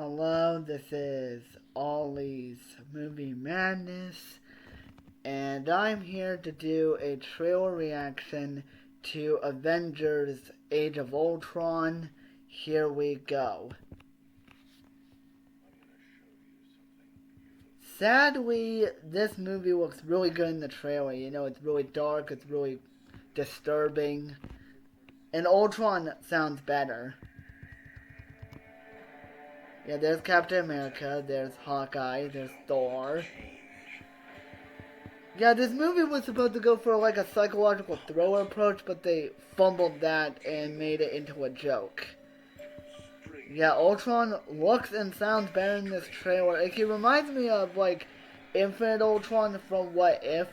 Hello, this is Ollie's Movie Madness, and I'm here to do a trailer reaction to Avengers Age of Ultron. Here we go. Sadly, this movie looks really good in the trailer. It's really dark, it's really disturbing, and Ultron sounds better. Yeah, there's Captain America, there's Hawkeye, there's Thor. Yeah, this movie was supposed to go for like a psychological thriller approach, but they fumbled that and made it into a joke. Yeah, Ultron looks and sounds better in this trailer. It reminds me of like Infinite Ultron from What If,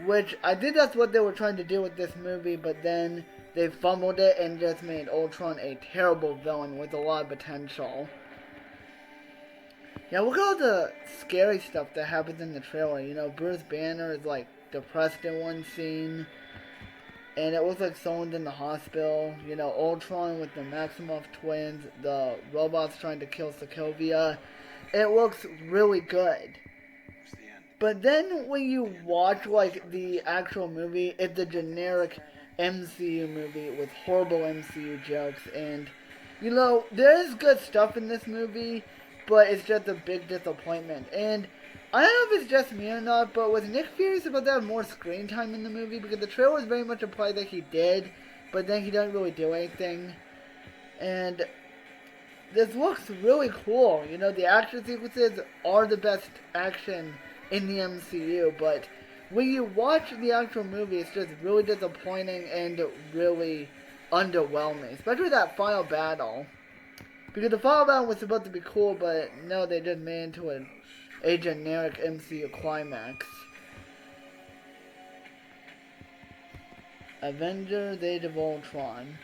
which I think that's what they were trying to do with this movie, but then they fumbled it and just made Ultron a terrible villain with a lot of potential. Yeah, look at all the scary stuff that happens in the trailer. Bruce Banner is like depressed in one scene, and it looks like someone's in the hospital. Ultron with the Maximoff twins, the robots trying to kill Sokovia. It looks really good. But then when you watch like the actual movie, it's a generic MCU movie with horrible MCU jokes, and there is good stuff in this movie, but it's just a big disappointment. And I don't know if it's just me or not, but was Nick Fury supposed to have more screen time in the movie? Because the trailers very much imply that he did, but then he doesn't really do anything. And this looks really cool. The action sequences are the best action in the MCU, but when you watch the actual movie, it's just really disappointing and really underwhelming, especially that final battle. Because the final battle was supposed to be cool, but no, they just made it into a generic MCU climax. Avengers Age of Ultron.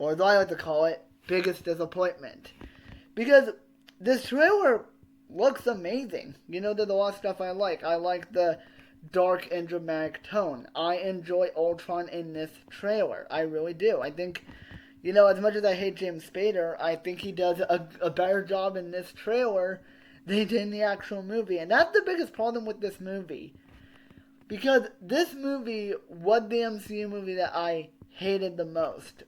Or as I like to call it, biggest disappointment. Because this trailer looks amazing. There's a lot of stuff I like. I like the dark and dramatic tone. I enjoy Ultron in this trailer. I really do. I think, as much as I hate James Spader, I think he does a better job in this trailer than he did in the actual movie. And that's the biggest problem with this movie. Because this movie was the MCU movie that I hated the most.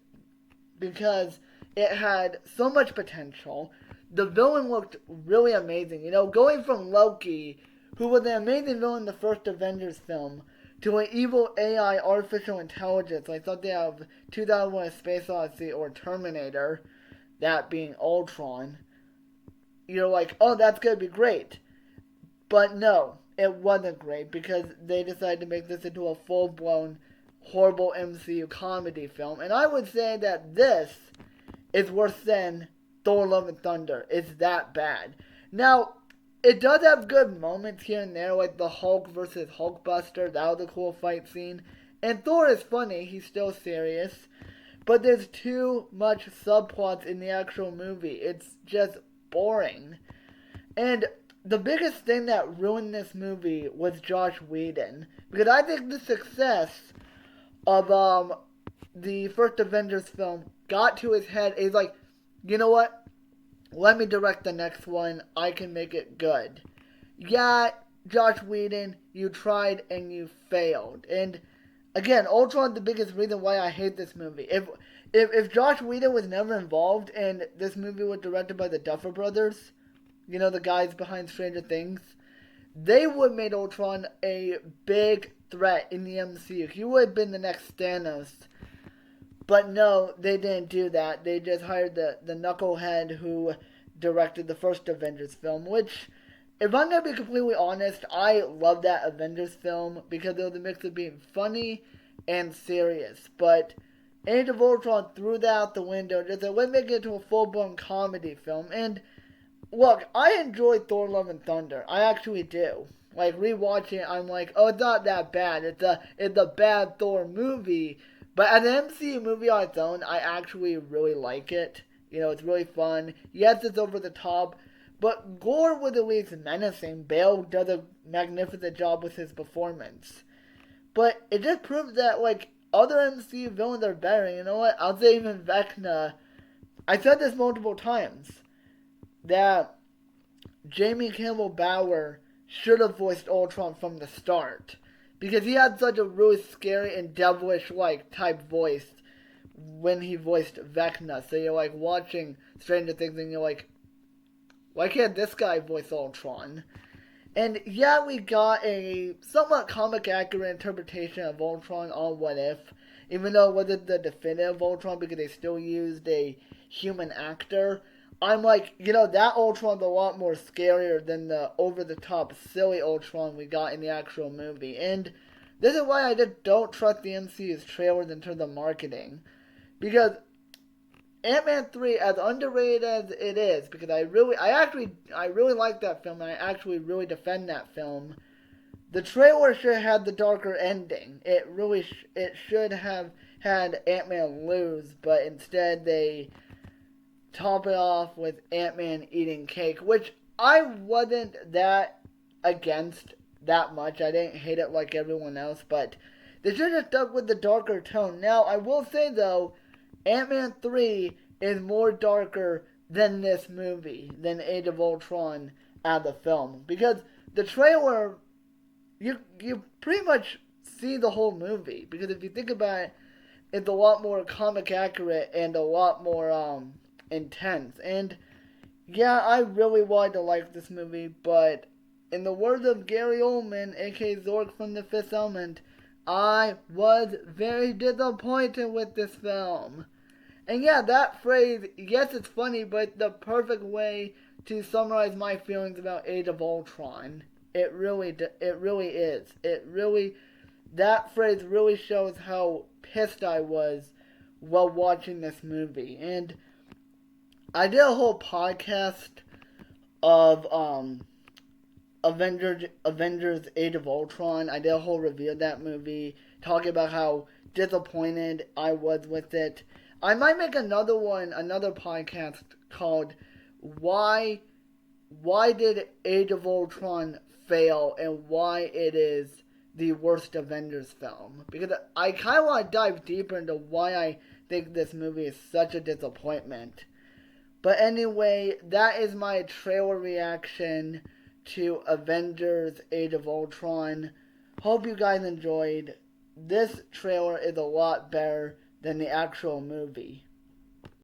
Because it had so much potential. The villain looked really amazing. Going from Loki, who was an amazing villain in the first Avengers film, to an evil AI artificial intelligence like something out of 2001: A Space Odyssey or Terminator, that being Ultron. You're like, oh, that's going to be great. But no, it wasn't great because they decided to make this into a full-blown, horrible MCU comedy film. And I would say that this is worse than Thor: Love and Thunder. It's that bad. Now, it does have good moments here and there, like the Hulk versus Hulkbuster. That was a cool fight scene. And Thor is funny. He's still serious. But there's too much subplots in the actual movie. It's just boring. And the biggest thing that ruined this movie was Josh Whedon. Because I think the success of the first Avengers film got to his head. He's like, you know what? Let me direct the next one. I can make it good. Yeah, Josh Whedon, you tried and you failed. And again, Ultron's the biggest reason why I hate this movie. If Josh Whedon was never involved and this movie was directed by the Duffer Brothers, the guys behind Stranger Things, they would have made Ultron a big threat in the MCU. He would have been the next Thanos. But no, they didn't do that. They just hired the knucklehead who directed the first Avengers film, which, if I'm going to be completely honest, I love that Avengers film because it was a mix of being funny and serious. But Age of Ultron threw that out the window and just said, let's make it into a full-blown comedy film. And look, I enjoy Thor: Love and Thunder. I actually do. Like, rewatching it, I'm like, oh, it's not that bad. It's a bad Thor movie. But as an MCU movie on its own, I actually really like it. It's really fun. Yes, it's over the top. But Gore was at least menacing. Bale does a magnificent job with his performance. But it just proves that, other MCU villains are better. You know what? I'll say even Vecna I said this multiple times, that Jamie Campbell Bower should have voiced Ultron from the start. Because he had such a really scary and devilish like type voice when he voiced Vecna. So you're like watching Stranger Things and you're like, why can't this guy voice Ultron? And yeah, we got a somewhat comic accurate interpretation of Ultron on What If, even though it wasn't the definitive Ultron because they still used a human actor. I'm like, that Ultron's a lot more scarier than the over the top silly Ultron we got in the actual movie. And this is why I just don't trust the MCU's trailers in terms of marketing. Because Ant-Man 3, as underrated as it is, because I really like that film, and I actually really defend that film. The trailer should have had the darker ending. It should have had Ant-Man lose, but instead they top it off with Ant-Man eating cake, which I wasn't that against that much. I didn't hate it like everyone else, but they should have stuck with the darker tone. Now, I will say though, Ant-Man 3 is more darker than this movie, than Age of Ultron as a film. Because the trailer, you pretty much see the whole movie. Because if you think about it, it's a lot more comic accurate and a lot more intense. And yeah, I really wanted to like this movie, but in the words of Gary Oldman, aka Zork from The Fifth Element, I was very disappointed with this film. And yeah, that phrase, yes, it's funny, but the perfect way to summarize my feelings about Age of Ultron. It really is. That phrase really shows how pissed I was while watching this movie. And I did a whole podcast of Avengers Age of Ultron. I did a whole review of that movie, talking about how disappointed I was with it. I might make another podcast called "Why Did Age of Ultron Fail and Why It Is the Worst Avengers Film?" Because I kind of want to dive deeper into why I think this movie is such a disappointment. But anyway, that is my trailer reaction to Avengers Age of Ultron. Hope you guys enjoyed. This trailer is a lot better than the actual movie.